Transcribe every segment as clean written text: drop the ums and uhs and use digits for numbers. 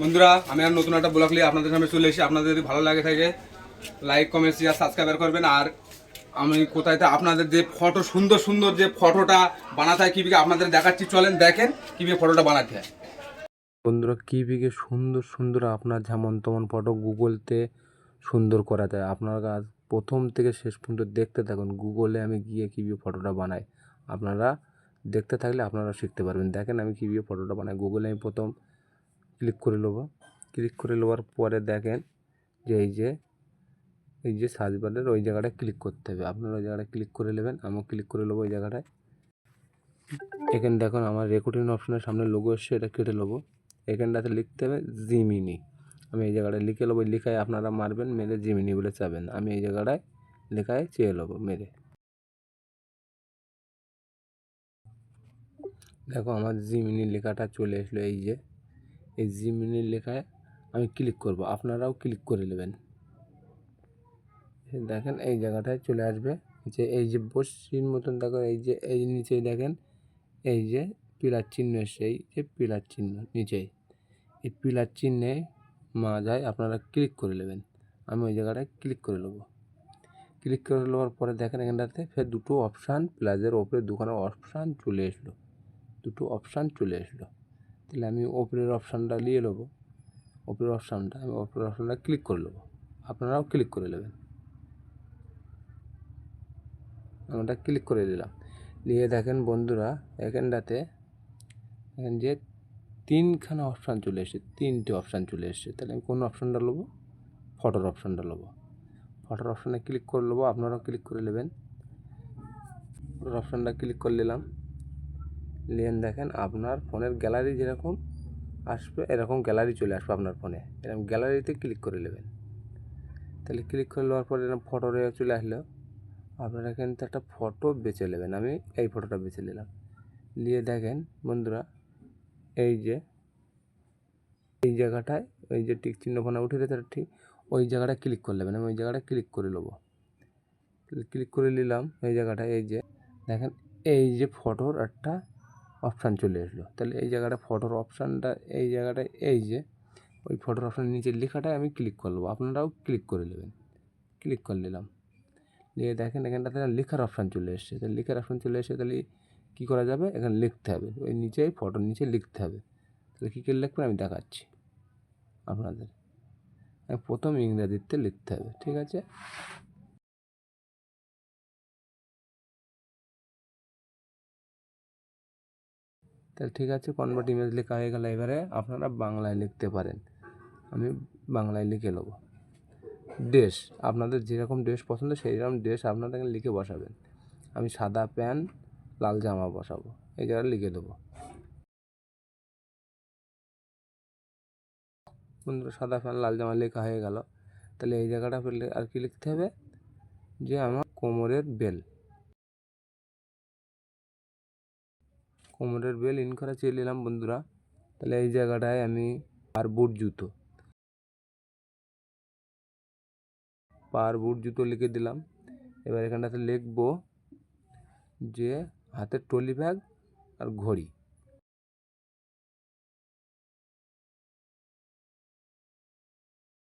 বন্ধুরা, আমি আর নতুন একটা ব্লগ নিয়ে আপনাদের সামনে চলে এসেছি। আপনাদের যদি ভালো লাগে থাকে লাইক, কমেন্ট, শেয়ার, সাবস্ক্রাইব করবেন। আর আমি কোথায় আপনাদের যে ফটো সুন্দর সুন্দর যে ফটোটা বানাতে হয় কীভাবে আপনাদের দেখাচ্ছি, চলেন দেখেন কীভাবে ফটোটা বানাতে হয়। বন্ধুরা, কীভাবে সুন্দর সুন্দর আপনার যেমন তেমন ফটো গুগলতে সুন্দর করা যায়। আপনারা প্রথম থেকে শেষ পর্যন্ত দেখতে থাকুন। গুগলে আমি গিয়ে কীভাবে ফটোটা বানাই, আপনারা দেখতে থাকলে আপনারা শিখতে পারবেন। দেখেন আমি কীভাবে ফটোটা বানাই। গুগলে আমি প্রথম ক্লিক করে নেবো। ক্লিক করে নেওয়ার পরে দেখেন যে এই যে সার্চ বারের ওই জায়গাটায় ক্লিক করতে হবে। আপনারা ওই জায়গাটায় ক্লিক করে নেবেন। আমিও ক্লিক করে নেবো ওই জায়গাটায়। এখানে দেখুন আমার রেকর্ডিং অপশনের সামনে লোগো এসছে, এটা কেটে নেবো। এখানটাতে লিখতে হবে জিমিনি। আমি এই জায়গাটায় লিখে নেবো। লেখায় আপনারা মারবেন, মেরে জিমিনি বলে চাবেন। আমি এই জায়গাটায় লেখায় চেয়ে নেবো মেরে। দেখো আমার জিমিনি লেখাটা চলে আসলো। এই জিমিনি লেখায় আমি ক্লিক করব, আপনারাও ক্লিক করে নেবেন। দেখেন এই জায়গাটায় চলে আসবে যে এই যে বসির মতন দেখো, এই নিচেই দেখেন এই যে পিলার চিহ্ন এসছে। এই যে পিলার চিহ্ন নিচেই, এই পিলার চিহ্নে মাঝায় আপনারা ক্লিক করে নেবেন। আমি ওই জায়গাটায় ক্লিক করে নেবো। ক্লিক করে নেওয়ার পরে দেখেন এখানটাতে ফের দুটো অপশান, প্লাসের ওপরে দুখানা অপশান চলে আসলো। দুটো অপশান চলে আসলো। তাহলে আমি ওপরের অপশানটা নিয়ে নেবো। ওপরের অপশানটা ক্লিক করে নেবো। আপনারাও ক্লিক করে নেবেন। আমরা ক্লিক করে দিলাম। নিয়ে দেখেন বন্ধুরা, এখানটাতে এখান যে তিনখানা অপশান চলে এসেছে, তিনটে অপশান চলে এসেছে। তাহলে আমি কোন অপশানটা নেবো? ফটোর অপশানটা নেবো। ফটোর অপশানে ক্লিক করে নেবো। আপনারাও ক্লিক করে নেবেন। ফটোর অপশানটা ক্লিক করে নিলাম। নিয়ে দেখেন আপনার ফোনের গ্যালারি যেরকম আসবে এরকম গ্যালারি চলে আসবে আপনার ফোনে। এরকম গ্যালারিতে ক্লিক করে নেবেন। তাহলে ক্লিক করে নেওয়ার পরে এরকম ফটো চলে আসলো। আপনারা এখান থেকে একটা ফটো বেছে নেবেন। আমি এই ফটোটা বেছে নিলাম। নিয়ে দেখেন বন্ধুরা, এই জায়গাটায় ওই যে টিক চিহ্নখানা উঠে গেছে, ঠিক ওই জায়গাটায় ক্লিক করে নেবেন। আমি ওই জায়গাটায় ক্লিক করে নেবো। ক্লিক করে নিলাম। এই জায়গাটায় এই যে দেখেন এই যে ফটোর একটা অপশান চলে আসলো। তাহলে এই জায়গাটা ফটোর অপশানটা, এই জায়গাটায় এই যে ওই ফটোর অপশানের নিচের লেখাটায় আমি ক্লিক করবো। আপনারাও ক্লিক করে নেবেন। ক্লিক করে নিলাম। নিয়ে দেখেন এখানটাতে লেখার অপশান চলে এসছে। তাহলে লেখার অপশান চলে এসে তাহলে কী করা যাবে? এখানে লিখতে হবে। ওই নিচে ফটোর নিচে লিখতে হবে। তাহলে কী করে লিখবেন আমি দেখাচ্ছি আপনাদের। প্রথম ইংরেজিতে লিখতে হবে, ঠিক আছে? তাহলে ঠিক আছে, কনভার্ট ইমেজ লেখা হয়ে গেল। এবারে আপনারা বাংলায় লিখতে পারেন। আমি বাংলায় লিখে নেব। দেশ, আপনাদের যেরকম ড্রেস পছন্দ সেই রকম ড্রেস আপনারা লিখে বসাবেন। আমি সাদা প্যান্ট লাল জামা বসাবো, এই জায়গায় লিখে দেবো। বন্ধুরা, সাদা প্যান্ট লাল জামা লেখা হয়ে গেল। তাহলে এই জায়গাটা আর কি লিখতে হবে? যে আমার কোমরের বেল ইন করা চেয়ে নিলাম বন্ধুরা। তাহলে এই জায়গাটায় আমি পার বুট জুতো লিখে দিলাম। এবার এখানটাতে লিখবো যে হাতের ট্রলি ব্যাগ আর ঘড়ি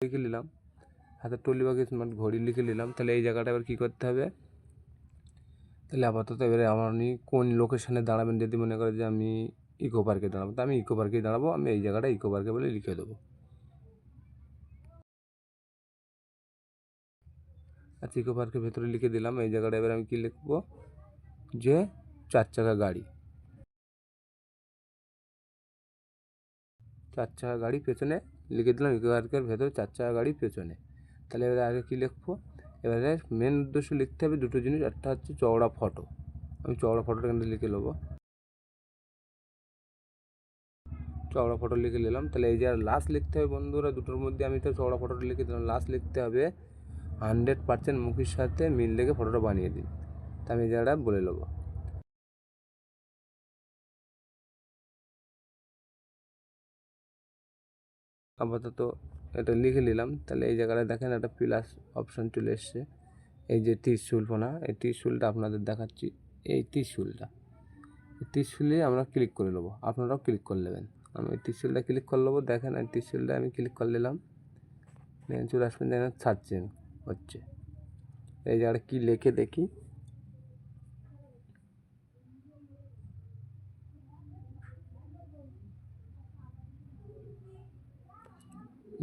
লিখে নিলাম। হাতের ট্রলি ব্যাগ স্মার্ট ঘড়ি লিখে নিলাম। তাহলে এই জায়গাটা এবার কী করতে হবে? তাহলে আপাতত এবারে আপনি কোন লোকেশানে দাঁড়াবেন। যদি মনে করে যে আমি ইকো পার্কে দাঁড়াবো, তো আমি ইকো পার্কেই দাঁড়াবো। আমি এই জায়গাটা ইকো পার্কে বলে লিখে দেবো। আচ্ছা, ইকো পার্কের ভেতরে লিখে দিলাম। এই জায়গাটা এবার আমি কী লিখবো? যে 4 চাকা গাড়ি, 4 চাকা গাড়ি পেছনে লিখে দিলাম। ইকো পার্কের ভেতরে 4 চাকা গাড়ি পেছনে। তাহলে এবারে আগে কী লিখবো? এবারে মেন উদ্দেশ্য লিখতে হবে দুটো জিনিস। একটা হচ্ছে চওড়া ফটো। আমি চওড়া ফটোটা কিন্তু লিখে নেবো। চওড়া ফটো লিখে নিলাম। তাহলে এই যে আর লাস্ট লিখতে হবে বন্ধুরা, দুটোর মধ্যে আমি তো চওড়া ফটোটা লিখে দিলাম। লাস্ট লিখতে হবে 100% মুখের সাথে মিল রেখে ফটোটা বানিয়ে দিন। তা আমি এই জায়গাটা বলে নেবো। আপাতত এটা লিখে নিলাম। তাহলে এই জায়গাটা দেখেন একটা প্লাস অপশান চলে এসছে। এই যে ত্রিশূলফোনা, এই ত্রিশূলটা আপনাদের দেখাচ্ছি। এই ত্রিশূলে আমরা ক্লিক করে নেবো। আপনারাও ক্লিক করে নেবেন। আমি ত্রিশুলটা ক্লিক করে নেবো। দেখেন আমি ত্রিশুলটা আমি ক্লিক করে নিলাম, দেখেন চলে আসবেন, দেখেন সার্চিং হচ্ছে। এই জায়গাটা কী লেখে দেখি,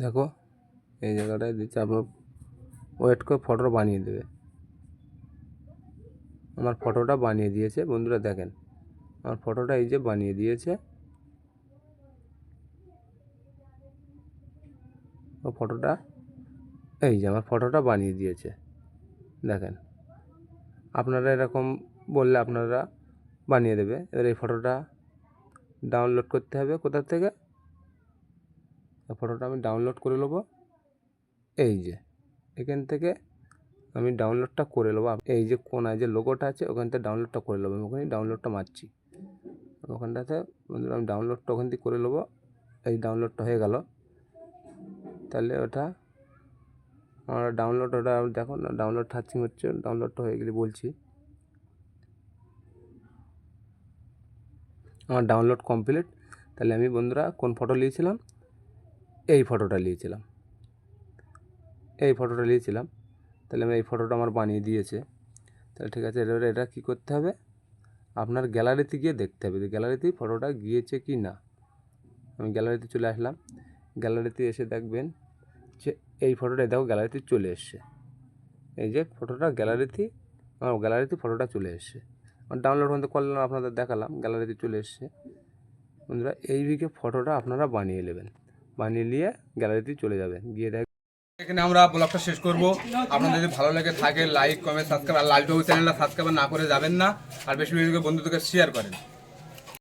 দেখো এই জায়গাটায় দিচ্ছে, আপনার ওয়েট করে ফটোটা বানিয়ে দেবে। আমার ফটোটা বানিয়ে দিয়েছে বন্ধুরা, দেখেন আমার ফটোটা এই যে বানিয়ে দিয়েছে। ও ফটোটা এই যে আমার ফটোটা বানিয়ে দিয়েছে, দেখেন। আপনারা এরকম বললে আপনারা বানিয়ে দেবে। এবার এই ফটোটা ডাউনলোড করতে হবে কোথা থেকে, ফটোটা আমি ডাউনলোড করে নেবো। এই যে এখান থেকে আমি ডাউনলোডটা করে নেবো। এই যে কোনায় যে লোগোটা আছে ওখান থেকে ডাউনলোডটা করে নেবো। আমি ওখানে ডাউনলোডটা মারছি, ওখানটাতে বন্ধুরা আমি ডাউনলোডটা ওখান থেকে করে নেবো। এই ডাউনলোডটা হয়ে গেল, তাহলে ওটা আমার ডাউনলোড, ওটা দেখো না ডাউনলোড সার্চিং হচ্ছে, ডাউনলোডটা হয়ে গেলে বলছি। আমার ডাউনলোড কমপ্লিট। তাহলে আমি বন্ধুরা কোন ফটো নিয়েছিলাম, এই ফটোটা নিয়েছিলাম, এই ফটোটা নিয়েছিলাম। তাহলে আমি এই ফটোটা আমার বানিয়ে দিয়েছে। তাহলে ঠিক আছে, এবারে এটা কী করতে হবে, আপনার গ্যালারিতে গিয়ে দেখতে হবে যে গ্যালারিতেই ফটোটা গিয়েছে কি না। আমি গ্যালারিতে চলে আসলাম, গ্যালারিতে এসে দেখবেন যে এই ফটোটা দেখো গ্যালারিতে চলে এসছে। এই যে ফটোটা গ্যালারিতে, আমার গ্যালারিতে ফটোটা চলে এসছে। আমার ডাউনলোড মধ্যে করলাম, আপনাদের দেখালাম, গ্যালারিতে চলে এসছে। বন্ধুরা এইদিকে ফটোটা আপনারা বানিয়ে নেবেন, বানিয়ে নিয়ে গ্যালারিতে চলে যাবেন, গিয়ে দেখ। এখানে আমরা ব্লগটা শেষ করব। আপনাদের যদি ভালো লাগে থাকে লাইক কমেন্ট সাবস্ক্রাইব, আর লালটু চ্যানেলটা সাবস্ক্রাইব না করে যাবেন না, আর বেশি বেশি করে বন্ধুদেরকে শেয়ার করেন।